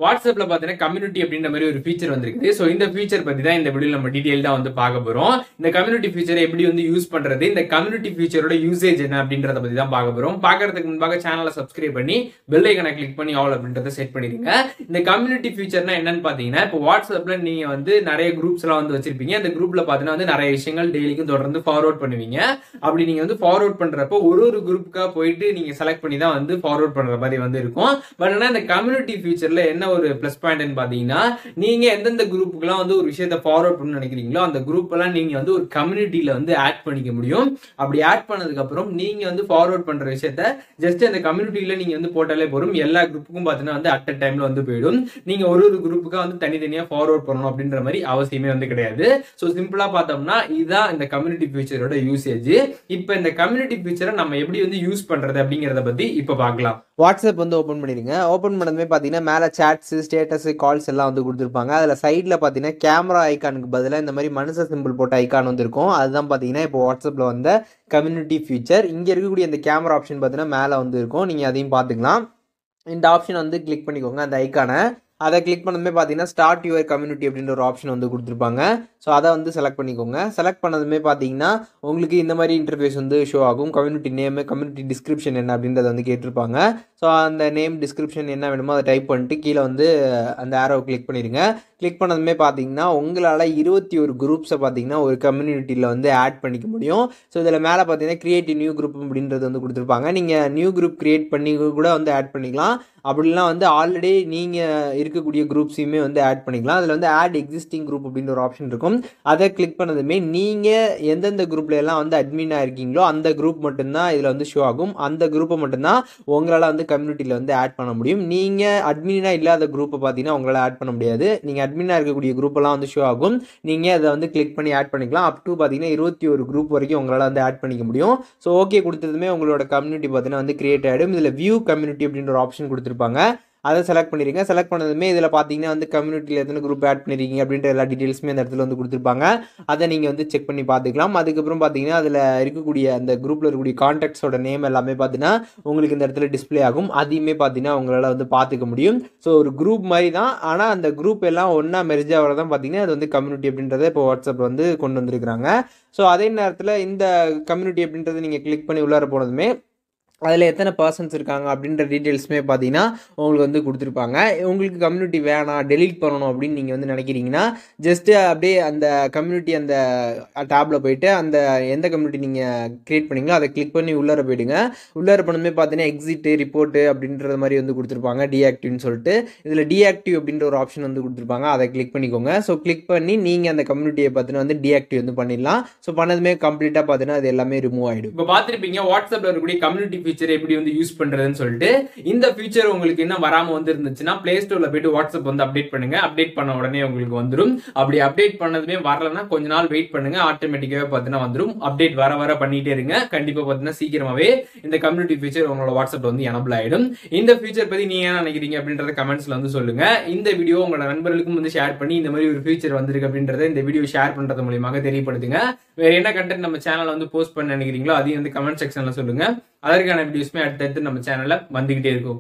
வாட்ஸ்அப்ல பாத்தீங்கன்னா கம்யூனிட்டி அப்படின்ற மாதிரி ஒரு ஃபீச்சர் வந்திருக்கு. சோ இந்த ஃபீச்சர் பத்தி தான் இந்த வீடியோல நம்ம டீடைலா வந்து பார்க்க போறோம். இந்த கம்யூனிட்டி ஃபீச்சரை எப்படி வந்து யூஸ் பண்றது, இந்த கம்யூனிட்டி ஃபீச்சரோட யூசேஜ் என்ன அப்படின்றத பத்தி தான் பார்க்க போறோம். பார்க்கறதுக்கு முன்பாக சேனலை சப்ஸ்கிரைப் பண்ணி பெல் ஐகானை கிளிக் பண்ணி ஆல் அப்படின்றத செட் பண்ணிடுங்க. இந்த கம்யூனிட்டி ஃபீச்சர்னா என்னன்னு பாத்தீங்கன்னா, இப்போ வாட்ஸ்அப்ல நீங்க வந்து நிறைய குரூப்ஸ் எல்லாம் வந்து வச்சிருப்பீங்க. அந்த குரூப்ல பாத்தீங்கன்னா வந்து நிறைய விஷயங்கள் டெய்லிக்கும் தொடர்ந்து ஃபார்வர்ட் பண்ணுவீங்க. அப்படி நீங்க வந்து ஃபார்வர்ட் பண்றப்போ ஒரு குரூப்புக்கா போயிட்டு நீங்க செலக்ட் பண்ணி தான் வந்து ஃபார்வர்ட் பண்ற மாதிரி வந்து இருக்கும். பட் ஆனா இந்த கம்யூனிட்டி ஃபீச்சர்ல என்ன ஒரு பிளஸ் பாயிண்ட் பாத்தீங்கன்னா, நீங்க எந்தெந்த குரூப்புக்குலாம் வந்து ஒரு விஷயத்தை ஃபார்வர்ட் பண்ண நினைக்கிறீங்களோ அந்த குரூப் எல்லாம் நீங்க வந்து ஒரு கம்யூனிட்டில வந்து ஆட் பண்ணிக்க முடியும். அப்படி ஆட் பண்ணதுக்கு அப்புறம் நீங்க வந்து ஃபார்வர்ட் பண்ற விஷயத்த ஜஸ்ட் அந்த கம்யூனிட்டில நீங்க வந்து போட்டாலே போதும். எல்லா குரூப்புக்கும் பாத்தீங்கன்னா வந்து அட் அ டைம்ல வந்து போயிடும். நீங்க ஒரு குரூப்புக்கா வந்து தனித்தனியா ஃபார்வர்ட் பண்ணணும் அப்படின்ற மாதிரி அவசியமே வந்து கிடையாது. சோ சிம்பிளா பார்த்தோம்னா இதுதான் இந்த கம்யூனிட்டி ஃபீச்சரோட யூசேஜ். இப்போ இந்த கம்யூனிட்டி ஃபீச்சரை நம்ம எப்படி வந்து யூஸ் பண்றது அப்படிங்கறத பத்தி இப்ப பார்க்கலாம். வாட்ஸ்அப் வந்து ஓப்பன் பண்ணிடுங்க. ஓப்பன் பண்ணதுமே பார்த்தீங்கன்னா மேலே சாட்ஸ், ஸ்டேட்டஸ், கால்ஸ் எல்லாம் வந்து கொடுத்துருப்பாங்க. அதில் சைடில் பார்த்தீங்கன்னா கேமரா ஐக்கானுக்கு பதிலாக இந்த மாதிரி மனுஷ சிம்பிள் போட்ட ஐக்கான் வந்து இருக்கும். அதுதான் பார்த்தீங்கன்னா இப்போ வாட்ஸ்அப்பில் வந்த கம்யூனிட்டி ஃபீச்சர். இங்கே இருக்கக்கூடிய அந்த கேமரா ஆப்ஷன் பார்த்தீங்கன்னா மேலே வந்து இருக்கும். நீங்கள் அதையும் பார்த்துக்கலாம். இந்த ஆப்ஷன் வந்து கிளிக் பண்ணிக்கோங்க, அந்த ஐக்கானை. அதை கிளிக் பண்ணதுமே பார்த்தீங்கன்னா ஸ்டார்ட் யுவர் கம்யூனிட்டி அப்படின்ற ஒரு ஆப்ஷன் வந்து கொடுத்துருப்பாங்க. ஸோ அதை வந்து செலக்ட் பண்ணிக்கோங்க. செலக்ட் பண்ணதுமே பார்த்தீங்கன்னா உங்களுக்கு இந்த மாதிரி இன்டர்ஃபேஸ் வந்து ஷோ ஆகும். கம்யூனிட்டி நேமு, கம்யூனிட்டி டிஸ்கிரிப்ஷன் என்ன அப்படின்றத வந்து கேட்டிருப்பாங்க. ஸோ அந்த நேம், டிஸ்கிரிப்ஷன் என்ன வேணுமோ அதை டைப் பண்ணிட்டு கீழே வந்து அந்த ஆரோவை கிளிக் பண்ணிடுங்க. கிளிக் பண்ணதுமே பார்த்தீங்கன்னா உங்களால் 21 குரூப்ஸை பார்த்தீங்கன்னா ஒரு கம்யூனிட்டியில் வந்து ஆட் பண்ணிக்க முடியும். ஸோ இதில் மேலே பார்த்தீங்கன்னா கிரியேட் நியூ குரூப் அப்படின்றது வந்து கொடுத்துருப்பாங்க. நீங்கள் நியூ குரூப் கிரியேட் பண்ணி கூட வந்து ஆட் பண்ணிக்கலாம். அப்படிலாம் வந்து ஆல்ரெடி நீங்கள் இருக்கக்கூடிய குரூப்ஸையுமே வந்து ஆட் பண்ணிக்கலாம். அதில் வந்து ஆட் எக்ஸிஸ்டிங் குரூப் அப்படின்ற ஒரு ஆப்ஷன் இருக்கும். அதை கிளிக் பண்ணதுமே நீங்கள் எந்தெந்த குரூப்ல எல்லாம் வந்து அட்மினாக இருக்கீங்களோ அந்த குரூப் மட்டும்தான் இதில் வந்து ஷோ ஆகும். அந்த குரூப்பை மட்டும்தான் உங்களால் வந்து கம்யூனிட்டியில் வந்து ஆட் பண்ண முடியும். நீங்கள் அட்மினாக இல்லாத குரூப்பை பார்த்தீங்கன்னா உங்களால் ஆட் பண்ண முடியாது. நீங்கள் அட்மினாக இருக்கக்கூடிய குரூப்பெல்லாம் வந்து ஷோ ஆகும். நீங்கள் அதை வந்து கிளிக் பண்ணி ஆட் பண்ணிக்கலாம். அப் டு பார்த்தீங்கன்னா 21 குரூப் வரைக்கும் உங்களால் வந்து ஆட் பண்ணிக்க முடியும். ஸோ ஓகே கொடுத்ததுமே உங்களோட கம்யூனிட்டி பார்த்தீங்கன்னா வந்து கிரியேட் ஆகிடும். இதில் வியூ கம்யூனிட்டி அப்படின்ற ஒரு ஆப்ஷன் கொடுத்துருப்பாங்க. அதை செலக்ட் பண்ணிடுங்க. செலக்ட் பண்ணதுமே இதில் பார்த்தீங்கன்னா வந்து கம்யூனிட்டியில் எத்தனை குரூப் ஆட் பண்ணிருக்கீங்க அப்படின்ற எல்லா டீட்டெயில்ஸுமே அந்த இடத்துல வந்து கொடுத்துருப்பாங்க. அதை நீங்கள் வந்து செக் பண்ணி பார்த்துக்கலாம். அதுக்கப்புறம் பார்த்தீங்கன்னா அதில் இருக்கக்கூடிய அந்த குரூப்பில் இருக்கக்கூடிய கான்டாக்ட்ஸோட நேம் எல்லாமே பார்த்தீங்கன்னா உங்களுக்கு இந்த இடத்துல டிஸ்பிளே ஆகும். அதையுமே பார்த்தீங்கன்னா உங்களால் வந்து பார்த்துக்க முடியும். ஸோ ஒரு குரூப் மாதிரி தான், ஆனால் அந்த குரூப் எல்லாம் ஒன்றா மெர்ஜ் ஆகிறது தான் பார்த்தீங்கன்னா அது வந்து கம்யூனிட்டி அப்படின்றத இப்போ வாட்ஸ்அப்பில் வந்து கொண்டு வந்திருக்கிறாங்க. ஸோ அதே நேரத்தில் இந்த கம்யூனிட்டி அப்படின்றத நீங்கள் கிளிக் பண்ணி உள்ளார போனதுமே அதில் எத்தனை பர்சன்ஸ் இருக்காங்க அப்படின்ற டீட்டெயில்ஸுமே பார்த்தீங்கன்னா உங்களுக்கு வந்து கொடுத்துருப்பாங்க. உங்களுக்கு கம்யூனிட்டி வேணாம், டெலீட் பண்ணணும் அப்படின்னு நீங்கள் வந்து நினைக்கிறீங்கன்னா ஜஸ்ட்டு அப்படியே அந்த கம்யூனிட்டி அந்த டேப்பில் போயிட்டு அந்த எந்த கம்யூனிட்டி நீங்கள் க்ரியேட் பண்ணீங்களோ அதை கிளிக் பண்ணி உள்ளார போயிடுங்க. உள்ளார பண்ணுமே பார்த்தீங்கன்னா எக்ஸிட்டு, ரிப்போர்ட்டு அப்படின்றது மாதிரி வந்து கொடுத்துருப்பாங்க. டீஆக்டிவ்னு சொல்லிட்டு இதில் டீஆக்டிவ் அப்படின்ற ஒரு ஆப்ஷன் வந்து கொடுத்துருப்பாங்க. அதை கிளிக் பண்ணிக்கோங்க. ஸோ கிளிக் பண்ணி நீங்கள் அந்த கம்யூனிட்டியை பார்த்தீங்கன்னா வந்து டீஆக்டிவ் வந்து பண்ணிடலாம். ஸோ பண்ணதுமே கம்ப்ளீட்டாக பார்த்தீங்கன்னா அது எல்லாமே ரிமூவ் ஆகிடும். இப்போ பார்த்துருப்பீங்க வாட்ஸ்அப்பில் இருக்கக்கூடிய கம்யூனிட்டி ஃபீச்சர் எப்படி வந்து யூஸ் பண்றதுன்னு சொல்லிட்டு. இந்த ஃபீச்சர் உங்களுக்கு இன்னும் வராம வந்து இருந்துச்சுன்னா பிளே ஸ்டோர்ல போயிட்டு வாட்ஸ்அப் வந்து அப்டேட் பண்ணுங்க. அப்டேட் பண்ண உடனே உங்களுக்கு வந்துடும். அப்படி அப்டேட் பண்ணதுமே வரலன்னா கொஞ்ச நாள் வெயிட் பண்ணுங்க, ஆட்டோமேட்டிக்காவே பார்த்தீங்கன்னா வந்துடும். அப்டேட் வர பண்ணிட்டே இருங்க. கண்டிப்பா பார்த்தீங்கன்னா சீக்கிரமாவே இந்த கம்யூனிட்டி ஃபீச்சர் உங்களோட வாட்ஸ்அப்ல வந்து எனபிள் ஆயிடும். இந்த ஃபீச்சர் பத்தி நீங்க என்ன நினைக்கிறீங்க அப்படின்றத கமெண்ட்ஸ்ல வந்து சொல்லுங்க. இந்த வீடியோ உங்களோட நண்பர்களுக்கும் வந்து ஷேர் பண்ணி இந்த மாதிரி ஒரு ஃபீச்சர் வந்திருக்கு அப்படின்றத இந்த வீடியோ ஷேர் பண்றது மூலமாக தெரியப்படுத்துங்க. வேற என்ன கண்டென்ட் நம்ம சேனல்ல வந்து போஸ்ட் பண்ண நினைக்கிறீங்களோ அதையும் வந்து கமெண்ட் செக்ஷன்ல சொல்லுங்க. அதற்கான வீடியோஸ்மே அடுத்தடுத்து நம்ம சேனல்ல வந்துகிட்டே இருக்கும்.